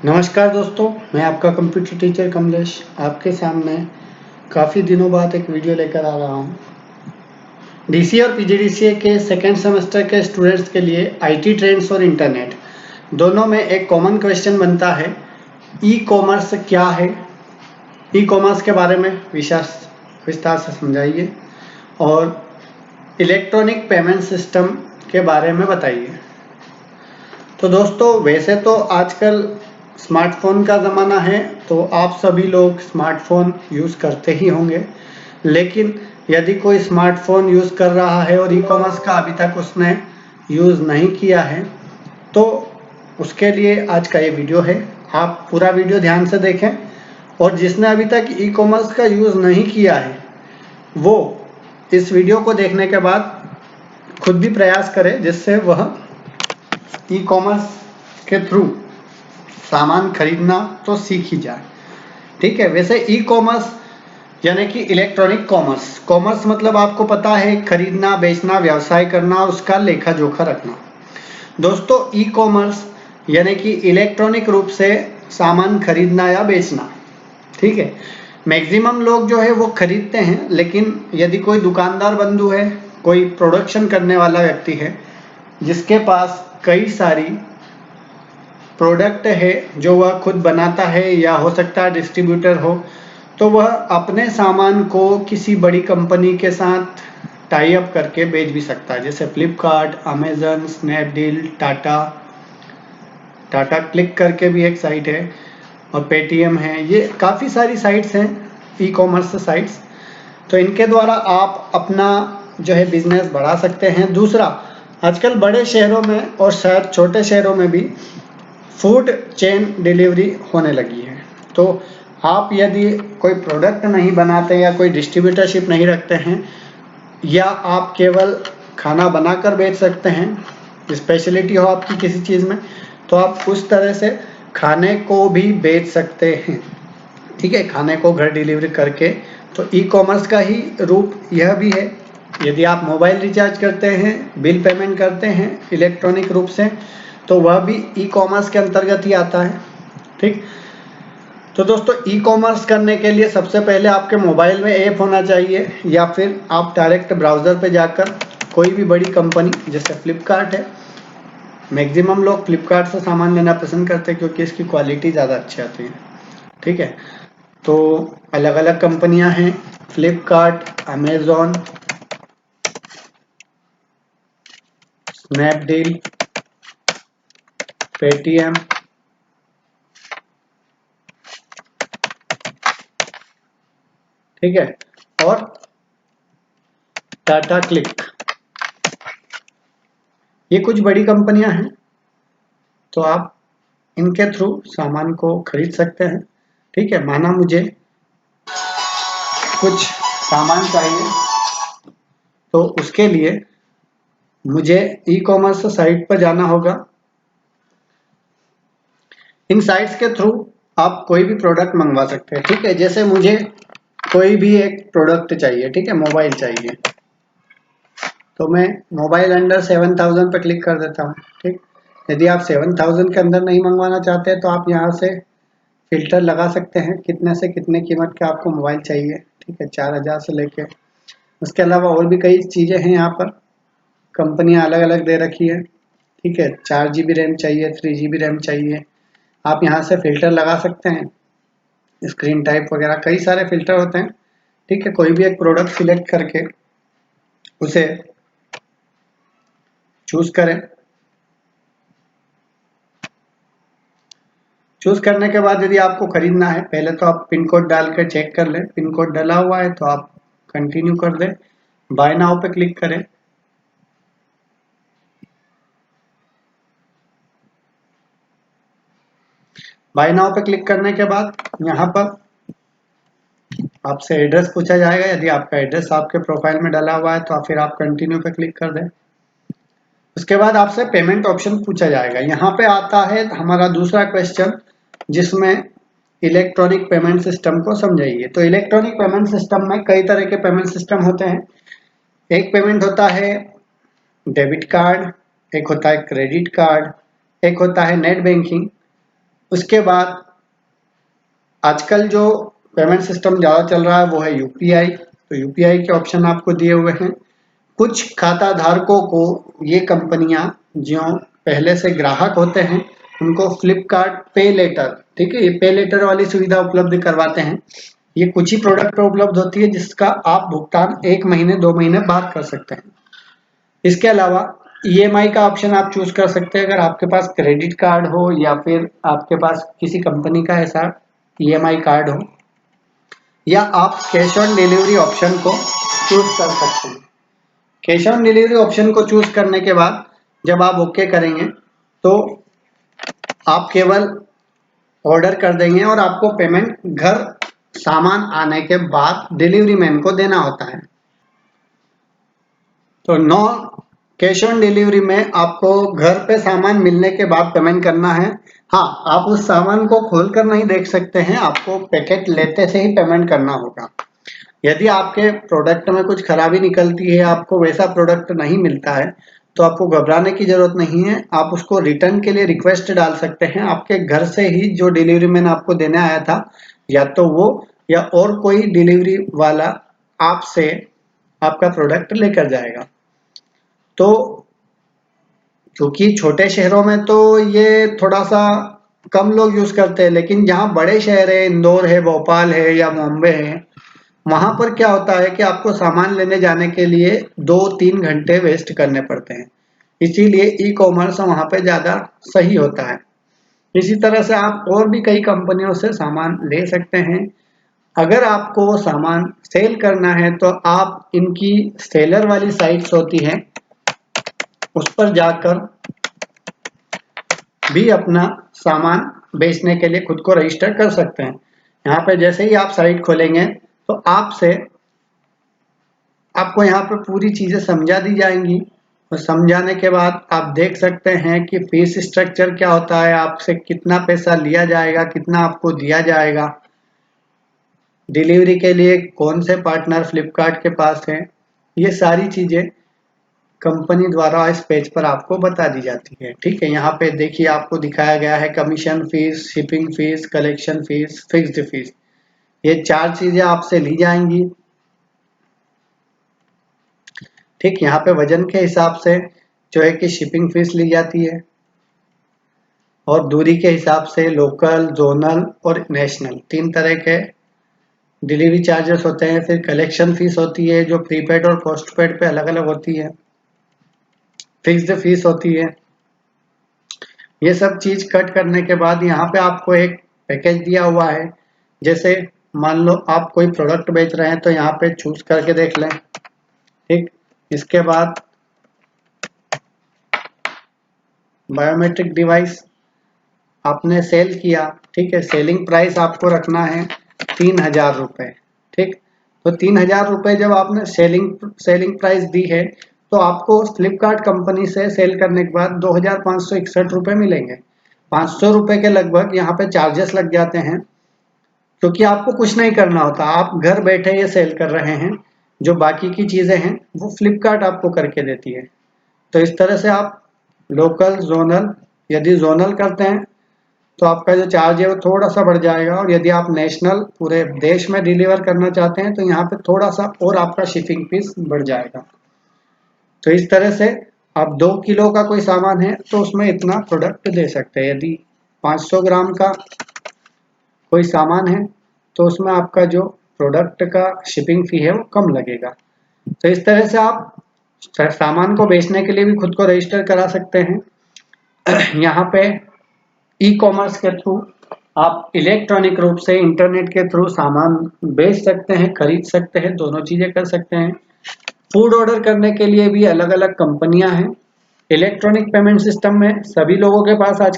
नमस्कार दोस्तों, मैं आपका कंप्यूटर टीचर कमलेश आपके सामने काफ़ी दिनों बाद एक वीडियो लेकर आ रहा हूँ। डीसीए और पीजीडीसीए के सेकेंड सेमेस्टर के स्टूडेंट्स के लिए आईटी ट्रेंड्स और इंटरनेट दोनों में एक कॉमन क्वेश्चन बनता है, ई कॉमर्स क्या है। ई कॉमर्स के बारे में विस्तार से समझाइए और इलेक्ट्रॉनिक पेमेंट सिस्टम के बारे में बताइए। तो दोस्तों, वैसे तो आजकल स्मार्टफोन का ज़माना है, तो आप सभी लोग स्मार्टफोन यूज़ करते ही होंगे। लेकिन यदि कोई स्मार्टफोन यूज़ कर रहा है और ई कॉमर्स का अभी तक उसने यूज़ नहीं किया है, तो उसके लिए आज का ये वीडियो है। आप पूरा वीडियो ध्यान से देखें और जिसने अभी तक ई कॉमर्स का यूज़ नहीं किया है वो इस वीडियो को देखने के बाद खुद भी प्रयास करे, जिससे वह ई कॉमर्स के थ्रू सामान खरीदना तो सीख ही जाए। ठीक है। वैसे ई कॉमर्स यानी कि इलेक्ट्रॉनिक कॉमर्स, कॉमर्स मतलब आपको पता है खरीदना, बेचना, व्यवसाय करना, उसका लेखा जोखा रखना। दोस्तों, ई कॉमर्स यानी कि इलेक्ट्रॉनिक रूप से सामान खरीदना या बेचना। ठीक है। मैक्सिमम लोग जो है वो खरीदते हैं, लेकिन यदि कोई दुकानदार बंधु है, कोई प्रोडक्शन करने वाला व्यक्ति है जिसके पास कई सारी प्रोडक्ट है जो वह खुद बनाता है या हो सकता है डिस्ट्रीब्यूटर हो, तो वह अपने सामान को किसी बड़ी कंपनी के साथ टाई अप करके बेच भी सकता है, जैसे Flipkart, Amazon, Snapdeal, Tata click करके भी एक साइट है और पेटीएम है। ये काफ़ी सारी साइट्स हैं, ई कॉमर्स साइट्स। तो इनके द्वारा आप अपना जो है बिजनेस बढ़ा सकते हैं। दूसरा, आजकल बड़े शहरों में और शायद छोटे शहरों में भी फूड चेन डिलीवरी होने लगी है। तो आप यदि कोई प्रोडक्ट नहीं बनाते या कोई डिस्ट्रीब्यूटरशिप नहीं रखते हैं, या आप केवल खाना बनाकर बेच सकते हैं, स्पेशलिटी हो आपकी किसी चीज़ में, तो आप उस तरह से खाने को भी बेच सकते हैं। ठीक है, खाने को घर डिलीवरी करके। तो ई कॉमर्स का ही रूप यह भी है। यदि आप मोबाइल रिचार्ज करते हैं, बिल पेमेंट करते हैं इलेक्ट्रॉनिक रूप से, तो वह भी ई कॉमर्स के अंतर्गत ही आता है। ठीक। तो दोस्तों, ई कॉमर्स करने के लिए सबसे पहले आपके मोबाइल में ऐप होना चाहिए, या फिर आप डायरेक्ट ब्राउज़र पे जाकर कोई भी बड़ी कंपनी जैसे फ्लिपकार्ट है, मैक्सिमम लोग फ्लिपकार्ट से सामान लेना पसंद करते हैं क्योंकि इसकी क्वालिटी ज़्यादा अच्छी आती है। ठीक है। तो अलग अलग कंपनियां हैं, फ्लिपकार्ट, अमेजॉन, स्नैपडील, पेटीएम, ठीक है, और टाटा क्लिक। ये कुछ बड़ी कंपनियां हैं, तो आप इनके थ्रू सामान को खरीद सकते हैं। ठीक है। माना मुझे कुछ सामान चाहिए, तो उसके लिए मुझे ई कॉमर्स साइट पर जाना होगा। इन साइट्स के थ्रू आप कोई भी प्रोडक्ट मंगवा सकते हैं। ठीक है। जैसे मुझे कोई भी एक प्रोडक्ट चाहिए, ठीक है, मोबाइल चाहिए, तो मैं मोबाइल अंडर 7000 पर क्लिक कर देता हूँ। ठीक। यदि आप 7000 के अंदर नहीं मंगवाना चाहते तो आप यहाँ से फिल्टर लगा सकते हैं, कितने से कितने कीमत का आपको मोबाइल चाहिए। ठीक है, 4000 से लेके, उसके अलावा और भी कई चीज़ें हैं यहाँ पर, कंपनियाँ अलग अलग दे रखी है। ठीक है, 4 GB रैम चाहिए, 3 GB रैम चाहिए, आप यहाँ से फिल्टर लगा सकते हैं, स्क्रीन टाइप वगैरह कई सारे फिल्टर होते हैं। ठीक है, कोई भी एक प्रोडक्ट सिलेक्ट करके उसे चूज करें। चूज करने के बाद यदि आपको खरीदना है, पहले तो आप पिन कोड डाल कर चेक कर लें, पिन कोड डला हुआ है तो आप कंटिन्यू कर दें, बाय नाउ पे क्लिक करें। बाय नाउ पे क्लिक करने के बाद यहाँ पर आपसे एड्रेस पूछा जाएगा। यदि आपका एड्रेस आपके प्रोफाइल में डला हुआ है तो फिर आप कंटिन्यू पे क्लिक कर दें। उसके बाद आपसे पेमेंट ऑप्शन पूछा जाएगा। यहाँ पे आता है हमारा दूसरा क्वेश्चन, जिसमें इलेक्ट्रॉनिक पेमेंट सिस्टम को समझाइए। तो इलेक्ट्रॉनिक पेमेंट सिस्टम में कई तरह के पेमेंट सिस्टम होते हैं। एक पेमेंट होता है डेबिट कार्ड, एक होता है क्रेडिट कार्ड, एक होता है नेट बैंकिंग, उसके बाद आजकल जो पेमेंट सिस्टम ज़्यादा चल रहा है वो है यूपीआई। तो यूपीआई के ऑप्शन आपको दिए हुए हैं। कुछ खाता धारकों को ये कंपनियां जो पहले से ग्राहक होते हैं उनको फ्लिपकार्ट पे लेटर, ठीक है, ये पे लेटर वाली सुविधा उपलब्ध करवाते हैं। ये कुछ ही प्रोडक्ट पर उपलब्ध होती है जिसका आप भुगतान 1 महीने 2 महीने बाद कर सकते हैं। इसके अलावा ईएमआई का ऑप्शन आप चूज कर सकते हैं अगर आपके पास क्रेडिट कार्ड हो या फिर आपके पास किसी कंपनी का ऐसा ईएमआई कार्ड हो, या आप कैश ऑन डिलीवरी ऑप्शन को चूज कर सकते हैं। कैश ऑन डिलीवरी ऑप्शन को चूज करने के बाद जब आप ओके करेंगे तो आप केवल ऑर्डर कर देंगे और आपको पेमेंट घर सामान आने के बाद डिलीवरी मैन को देना होता है। तो नो कैश ऑन डिलीवरी में आपको घर पे सामान मिलने के बाद पेमेंट करना है। हाँ, आप उस सामान को खोल कर नहीं देख सकते हैं, आपको पैकेट लेते से ही पेमेंट करना होगा। यदि आपके प्रोडक्ट में कुछ खराबी निकलती है, आपको वैसा प्रोडक्ट नहीं मिलता है, तो आपको घबराने की जरूरत नहीं है। आप उसको रिटर्न के लिए रिक्वेस्ट डाल सकते हैं। आपके घर से ही जो डिलीवरी मैन आपको देने आया था, या तो वो या और कोई डिलीवरी वाला आपसे आपका प्रोडक्ट लेकर जाएगा। तो क्योंकि छोटे शहरों में तो ये थोड़ा सा कम लोग यूज करते हैं, लेकिन जहाँ बड़े शहर है, इंदौर है, भोपाल है या मुंबई है, वहां पर क्या होता है कि आपको सामान लेने जाने के लिए 2-3 घंटे वेस्ट करने पड़ते हैं। इसीलिए ई कॉमर्स वहां पे ज्यादा सही होता है। इसी तरह से आप और भी कई कंपनियों से सामान ले सकते हैं। अगर आपको सामान सेल करना है तो आप इनकी सेलर वाली साइट्स होती हैं, उस पर जाकर भी अपना सामान बेचने के लिए खुद को रजिस्टर कर सकते हैं। यहाँ पे जैसे ही आप साइट खोलेंगे तो आपको यहाँ पे पूरी चीजें समझा दी जाएंगी, और समझाने के बाद आप देख सकते हैं कि फीस स्ट्रक्चर क्या होता है, आपसे कितना पैसा लिया जाएगा, कितना आपको दिया जाएगा, डिलीवरी के लिए कौन से पार्टनर फ्लिपकार्ट के पास हैं। ये सारी चीजें कंपनी द्वारा इस पेज पर आपको बता दी जाती है। ठीक है, यहाँ पे देखिए आपको दिखाया गया है commission fees, shipping fees, collection fees, fixed fees. ये 4 चीजें आपसे ली जाएंगी। ठीक, यहाँ पे वजन के हिसाब से जो है कि शिपिंग फीस ली जाती है, और दूरी के हिसाब से लोकल, जोनल और नेशनल 3 तरह के डिलीवरी चार्जेस होते हैं। फिर कलेक्शन फीस होती है जो प्रीपेड और पोस्टपेड पे अलग अलग होती है। फिक्स्ड फीस होती है। ये सब चीज कट करने के बाद यहाँ पे आपको एक पैकेज दिया हुआ है। जैसे मान लो आप कोई प्रोडक्ट बेच रहे हैं तो यहाँ पे चूज करके देख लें। ठीक, इसके बाद बायोमेट्रिक डिवाइस आपने सेल किया। ठीक है, सेलिंग प्राइस आपको रखना है 3000 रुपये। ठीक, तो 3000 रुपये जब आपने सेलिंग प्राइस दी है तो आपको फ्लिपकार्ट कंपनी से सेल करने के बाद 2561 रुपये मिलेंगे। 500 रुपये के लगभग यहाँ पे चार्जेस लग जाते हैं, क्योंकि आपको कुछ नहीं करना होता, आप घर बैठे ये सेल कर रहे हैं। जो बाकी की चीजें हैं वो फ्लिपकार्ट आपको करके देती है। तो इस तरह से आप लोकल, जोनल, यदि जोनल करते हैं तो आपका जो चार्ज है वो थोड़ा सा बढ़ जाएगा, और यदि आप नेशनल पूरे देश में डिलीवर करना चाहते हैं तो यहाँ पे थोड़ा सा और आपका शिपिंग फीस बढ़ जाएगा। तो इस तरह से आप 2 किलो का कोई सामान है तो उसमें इतना प्रोडक्ट दे सकते हैं। यदि 500 ग्राम का कोई सामान है तो उसमें आपका जो प्रोडक्ट का शिपिंग फी है वो कम लगेगा। तो इस तरह से आप सामान को बेचने के लिए भी खुद को रजिस्टर करा सकते हैं। यहाँ पे ई कॉमर्स के थ्रू आप इलेक्ट्रॉनिक रूप से इंटरनेट के थ्रू सामान बेच सकते हैं, खरीद सकते हैं, दोनों चीजें कर सकते हैं। फूड ऑर्डर करने के लिए भी अलग अलग कंपनियां हैं। इलेक्ट्रॉनिक पेमेंट सिस्टम में सभी लोगों के पास आज